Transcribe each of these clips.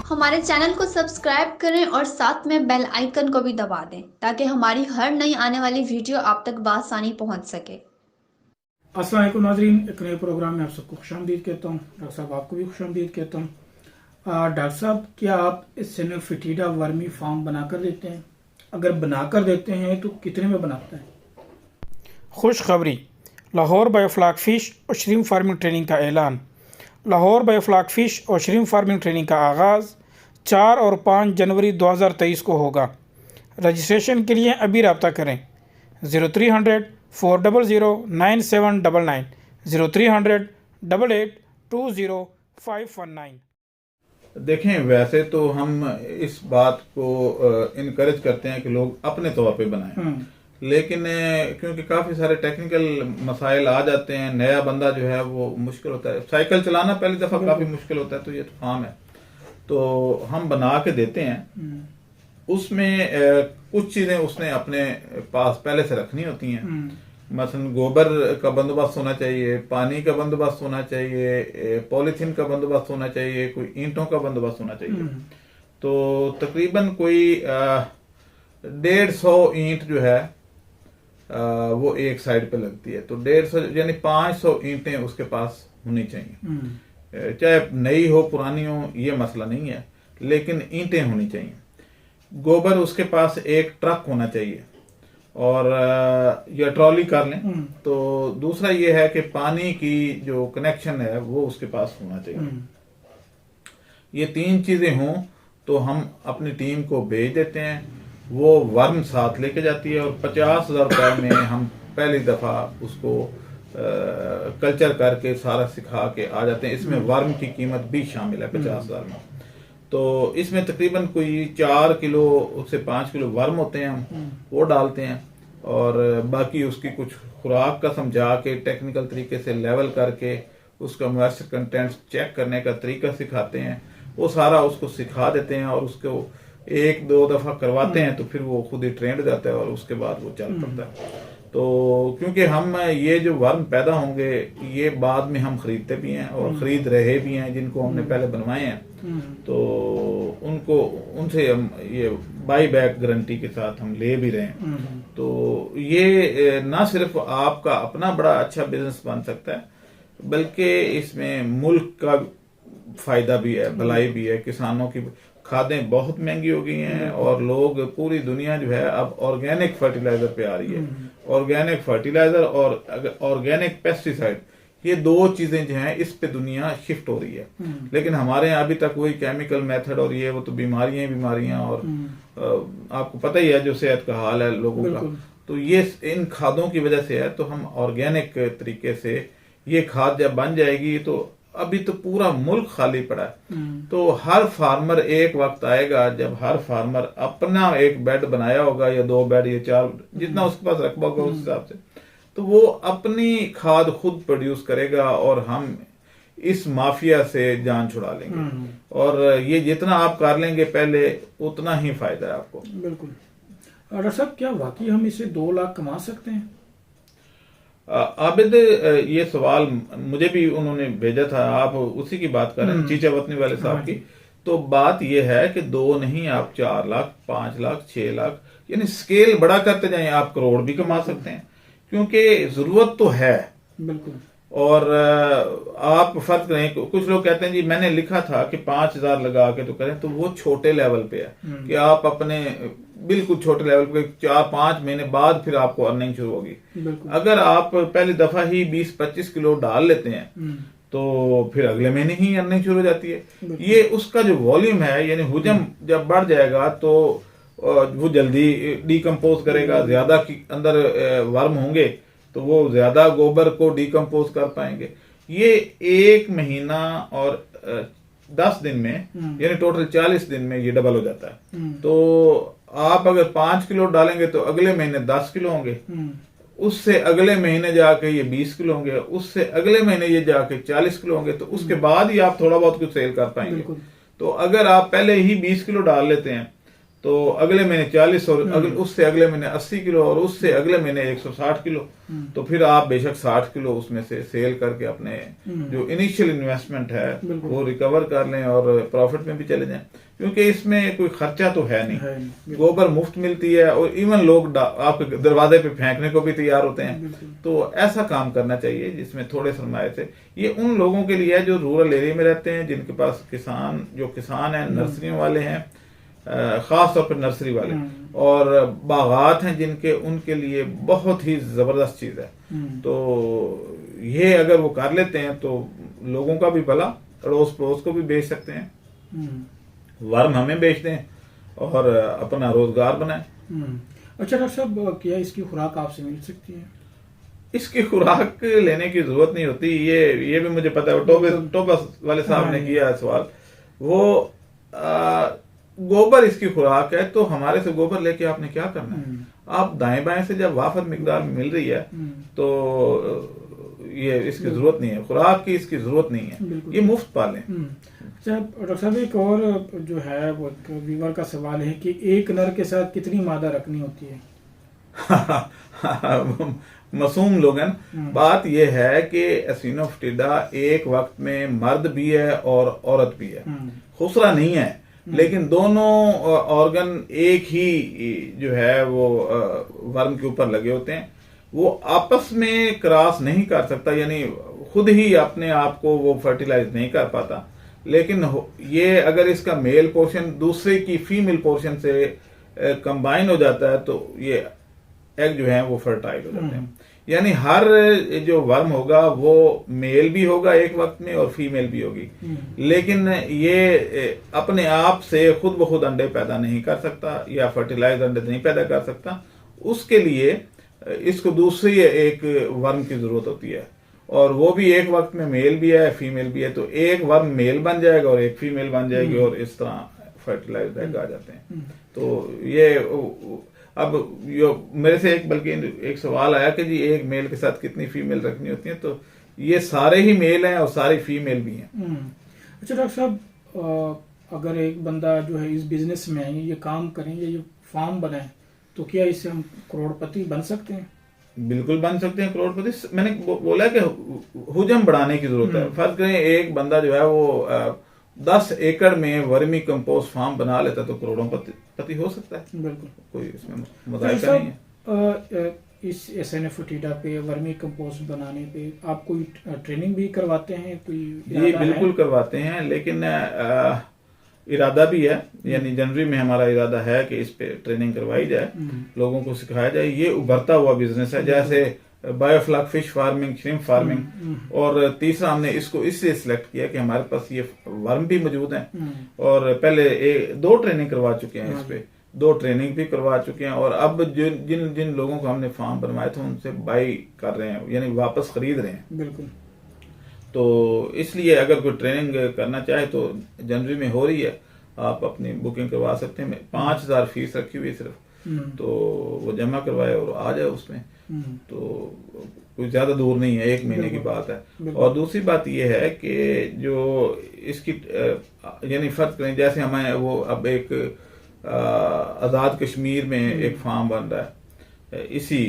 हमारे चैनल को सब्सक्राइब करें और साथ में बेल आइकन को भी दबा दें ताकि हमारी हर नई आने वाली वीडियो आप तक बआसानी पहुंच सके। अस्सलाम वालेकुम नाज़रीन, एक नए प्रोग्राम में आप सबको खुशामदीद कहता हूँ। डॉक्टर साहब आपको भी खुशामदीद कहता हूँ। डॉक्टर साहब, क्या आप सिनेफिटिडा वर्मी फार्म बनाकर देते हैं? अगर बनाकर देते हैं तो कितने में बनाते हैं? खुशखबरी, लाहौर बायोफ्लॉक फ़िश और श्रिम्प फार्मिंग ट्रेनिंग का ऐलान। लाहौर बायोफ्लॉक फ़िश और श्रिम्प फार्मिंग ट्रेनिंग का आगाज़ 4 और 5 जनवरी 2023 को होगा। रजिस्ट्रेशन के लिए अभी रब्ता करें 0300 400 9799 0300 88 20 519। देखें, वैसे तो हम इस बात को इनकरेज करते हैं कि लोग अपने तौर पे बनाएं, लेकिन क्योंकि काफी सारे टेक्निकल मसाइल आ जाते हैं, नया बंदा जो है वो मुश्किल होता है, साइकिल चलाना पहली दफा काफी मुश्किल होता है, तो ये तो फार्म है तो हम बना के देते हैं। उसमें कुछ चीजें उसने अपने पास पहले से रखनी होती हैं। मसलन गोबर का बंदोबस्त होना चाहिए, पानी का बंदोबस्त होना चाहिए, पॉलीथीन का बंदोबस्त होना चाहिए, कोई ईंटों का बंदोबस्त होना चाहिए। तो तकरीबन कोई 150 ईंट जो है वो एक साइड पे लगती है, तो 150 यानी 500 ईंटें उसके पास होनी चाहिए। चाहे नई हो पुरानी हो ये मसला नहीं है, लेकिन ईंटें होनी चाहिए। गोबर उसके पास एक ट्रक होना चाहिए, और या ट्रॉली कर लें। तो दूसरा ये है कि पानी की जो कनेक्शन है वो उसके पास होना चाहिए। ये 3 चीजें हों तो हम अपनी टीम को भेज देते हैं, वो वर्म साथ लेके जाती है, और 50,000 रुपए में हम पहली दफा उसको कल्चर करके सारा सिखा के आ जाते हैं। इसमें वर्म की कीमत भी शामिल है 50,000 में। तो इसमें तकरीबन कोई 4 किलो से 5 किलो वर्म होते हैं, हम वो डालते हैं, और बाकी उसकी कुछ खुराक का समझा के टेक्निकल तरीके से लेवल करके उसका मॉइस्चर कंटेंट चेक करने का तरीका सिखाते हैं। वो सारा उसको सिखा देते हैं, और उसको 1-2 दफा करवाते हैं, तो फिर वो खुद ही ट्रेंड हो जाता है, और उसके बाद वो चल पड़ता है। तो क्योंकि हम ये जो वर्म पैदा होंगे ये बाद में हम खरीदते भी हैं और खरीद रहे भी हैं, जिनको हमने पहले बनवाए हैं, तो उनको उनसे हम ये बाई बैक गारंटी के साथ हम ले भी रहे हैं। तो ये ना सिर्फ आपका अपना बड़ा अच्छा बिजनेस बन सकता है, बल्कि इसमें मुल्क का फायदा भी है, भलाई भी है। किसानों की खादें बहुत महंगी हो गई हैं, और लोग पूरी दुनिया जो है अब ऑर्गेनिक फर्टिलाइजर पे आ रही है। ऑर्गेनिक फर्टिलाइजर और ऑर्गेनिक पेस्टिसाइड, ये 2 चीजें जो हैं इस पे दुनिया शिफ्ट हो रही है। लेकिन हमारे यहाँ अभी तक वही केमिकल मेथड, और ये वो तो बीमारियां, और आपको पता ही है जो सेहत का हाल है लोगों का, तो ये इन खादों की वजह से है। तो हम ऑर्गेनिक तरीके से ये खाद जब बन जाएगी, तो अभी तो पूरा मुल्क खाली पड़ा है, तो हर फार्मर एक वक्त आएगा जब हर फार्मर अपना एक बेड बनाया होगा, या 2 बेड या 4, जितना उसके पास रकबा होगा उस हिसाब से, तो वो अपनी खाद खुद प्रोड्यूस करेगा, और हम इस माफिया से जान छुड़ा लेंगे। और ये जितना आप कर लेंगे पहले, उतना ही फायदा है आपको। बिल्कुल। डॉक्टर साहब, क्या वाकई हम इससे 2 लाख कमा सकते हैं? आबिद, ये सवाल मुझे भी उन्होंने भेजा था, आप उसी की बात कर रहे हैं, चीचा वतनी वाले साहब की। तो बात ये है कि 2 नहीं, आप 4 लाख, 5 लाख, 6 लाख, यानी स्केल बड़ा करते जाएं, आप करोड़ भी कमा सकते हैं, क्योंकि जरूरत तो है। बिल्कुल। और आप फर्क करें, कुछ लोग कहते हैं जी मैंने लिखा था कि 5,000 लगा के तो करें, तो वो छोटे लेवल पे है कि आप अपने बिल्कुल छोटे लेवल पे 4-5 महीने बाद फिर आपको अर्निंग शुरू होगी। अगर आप पहली दफा ही 20-25 किलो डाल लेते हैं, तो फिर अगले महीने ही अर्निंग शुरू हो जाती है। ये उसका जो वॉल्यूम है, यानी हुजम जब बढ़ जाएगा तो वो जल्दी डिकम्पोज करेगा, ज्यादा अंदर वर्म होंगे तो वो ज्यादा गोबर को डिकम्पोज कर पाएंगे। ये 1 महीना और 10 दिन में, यानी टोटल 40 दिन में ये डबल हो जाता है। तो आप अगर 5 किलो डालेंगे तो अगले महीने 10 किलो होंगे, उससे अगले महीने जाके ये 20 किलो होंगे, उससे अगले महीने ये जाके 40 किलो होंगे, तो उसके बाद ही आप थोड़ा बहुत कुछ सेल कर पाएंगे। तो अगर आप पहले ही 20 किलो डाल लेते हैं तो अगले महीने 40 और उससे अगले महीने 80 किलो और उससे अगले महीने 160 किलो, तो फिर आप बेशक 60 किलो उसमें से सेल करके अपने जो इनिशियल इन्वेस्टमेंट है वो रिकवर कर लें और प्रॉफिट में भी चले जाएं, क्योंकि इसमें कोई खर्चा तो है नहीं, गोबर मुफ्त मिलती है और इवन लोग आपके दरवाजे पे फेंकने को भी तैयार होते हैं। तो ऐसा काम करना चाहिए जिसमें थोड़े सरमाए से, ये उन लोगों के लिए है जो रूरल एरिया में रहते हैं, जिनके पास किसान हैं, नर्सरियों वाले हैं, खास तौर पर नर्सरी वाले, और बागात हैं जिनके, उनके लिए बहुत ही जबरदस्त चीज है। तो ये अगर वो कर लेते हैं तो लोगों का भी भला, अड़ोस पड़ोस को भी बेच सकते हैं, वर्म हमें बेच दें और अपना रोजगार बनाए। अच्छा डॉक्टर साहब, क्या इसकी खुराक आपसे मिल सकती है? इसकी खुराक लेने की जरूरत नहीं होती, ये भी मुझे पता है। टोबस वाले साहब ने किया सवाल, वो गोबर इसकी खुराक है, तो हमारे से गोबर लेके आपने क्या करना है? आप दाएं बाएं से जब वाफर मिकदार में मिल रही है तो ये इसकी जरूरत नहीं है, खुराक की इसकी जरूरत नहीं है, ये मुफ्त पालें। अच्छा डॉक्टर साहब, एक और जो है वो व्यूअर का सवाल है कि एक नर के साथ कितनी मादा रखनी होती है? मासूम लोग हैं। बात यह है कि एसिनोफिटिडा एक वक्त में मर्द भी है और औरत भी है, खुसरा नहीं है, लेकिन दोनों ऑर्गन एक ही जो है वो वर्म के ऊपर लगे होते हैं। वो आपस में क्रॉस नहीं कर सकता, यानी खुद ही अपने आप को वो फर्टिलाइज नहीं कर पाता, लेकिन ये अगर इसका मेल पोर्शन दूसरे की फीमेल पोर्शन से कंबाइन हो जाता है तो ये एग जो है वो फर्टाइल हो जाते हैं। यानी हर जो वर्म होगा वो मेल भी होगा एक वक्त में और फीमेल भी होगी, लेकिन ये अपने आप से खुद ब खुद अंडे पैदा नहीं कर सकता या फर्टिलाइज अंडे नहीं पैदा कर सकता। उसके लिए इसको दूसरी एक वर्म की जरूरत होती है, और वो भी एक वक्त में मेल भी है फीमेल भी है, तो एक वर्म मेल बन जाएगा और एक फीमेल बन जाएगी और इस तरह फर्टिलाइज एग आ जाते हैं। तो ये अब मेरे से बल्कि एक सवाल आया कि जी एक मेल के साथ कितनी फीमेल रखनी होती है, तो ये सारे ही मेल हैं और सारी फीमेल भी हैं। अच्छा डॉक्टर साहब, अगर एक बंदा जो है इस बिजनेस में ये काम करेंगे, ये फार्म बनाए, तो क्या इससे हम करोड़पति बन सकते हैं? बिल्कुल बन सकते हैं करोड़पति। मैंने बोला कि हुजम बढ़ाने की जरूरत है। फर्ज करें एक बंदा जो है वो 10 एकड़ में वर्मी कंपोस्ट फार्म बना लेता तो करोड़ों पति हो सकता है। बिल्कुल, कोई इसमें मुदायका नहीं है। इस एसिनोफिटिडा पे वर्मी कंपोस्ट बनाने पे आप कोई ट्रेनिंग भी करवाते हैं? कोई जी बिल्कुल करवाते हैं, लेकिन इरादा भी है, यानी जनवरी में हमारा इरादा है कि इस पे ट्रेनिंग करवाई जाए, लोगों को सिखाया जाए। ये उभरता हुआ बिजनेस है, जैसे biofloc fish farming, shrimp farming, और तीसरा हमने इसको इसलिए सिलेक्ट किया कि हमारे पास ये वर्म भी मौजूद हैं और पहले 2 ट्रेनिंग करवा चुके हैं, इस पे 2 ट्रेनिंग भी करवा चुके हैं, और अब जिन लोगों को हमने फार्म बनवाए थे उनसे बाई कर रहे हैं, यानी वापस खरीद रहे हैं। बिल्कुल। तो इसलिए अगर कोई ट्रेनिंग करना चाहे तो जनवरी में हो रही है, आप अपनी बुकिंग करवा सकते हैं। 5000 फीस रखी हुई सिर्फ, तो वो जमा करवाए और आ जाए उसमें। तो कोई ज्यादा दूर नहीं है, 1 महीने की बात है। और दूसरी बात यह है कि जो इसकी यानी फर्ज करें, जैसे हमें वो अब एक आजाद कश्मीर में एक फार्म बन रहा है इसी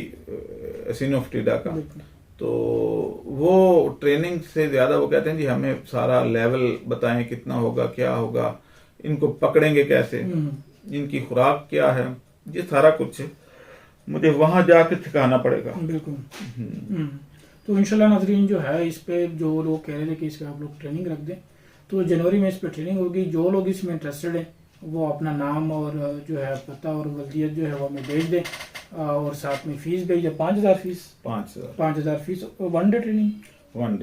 एसिनोफिटिडा का, तो वो ट्रेनिंग से ज्यादा वो कहते हैं जी हमें सारा लेवल बताएं, कितना होगा, क्या होगा, इनको पकड़ेंगे कैसे, इनकी खुराक क्या है, ये सारा कुछ मुझे वहां जाके सिखाना पड़ेगा। बिल्कुल। तो इंशाल्लाह नाज़रीन जो है इस पे जो लोग कह रहे थे कि इस पे आप लोग ट्रेनिंग रख दें, तो जनवरी में इस पे ट्रेनिंग होगी। जो लोग इसमें इंटरेस्टेड हैं वो अपना नाम और जो है पता और वल्दियत जो है वो हमें भेज दें, और साथ में फीस भेज दें। 5000 fees, 5000 fees. 1 day training, 1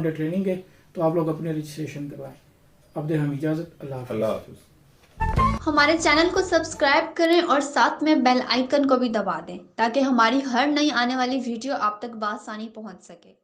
day training है। तो आप लोग अपने रजिस्ट्रेशन करवाएं। अब दे हम इजाजत। अल्लाह हाफिज़। हमारे चैनल को सब्सक्राइब करें और साथ में बेल आइकन को भी दबा दें ताकि हमारी हर नई आने वाली वीडियो आप तक बआसानी पहुंच सके।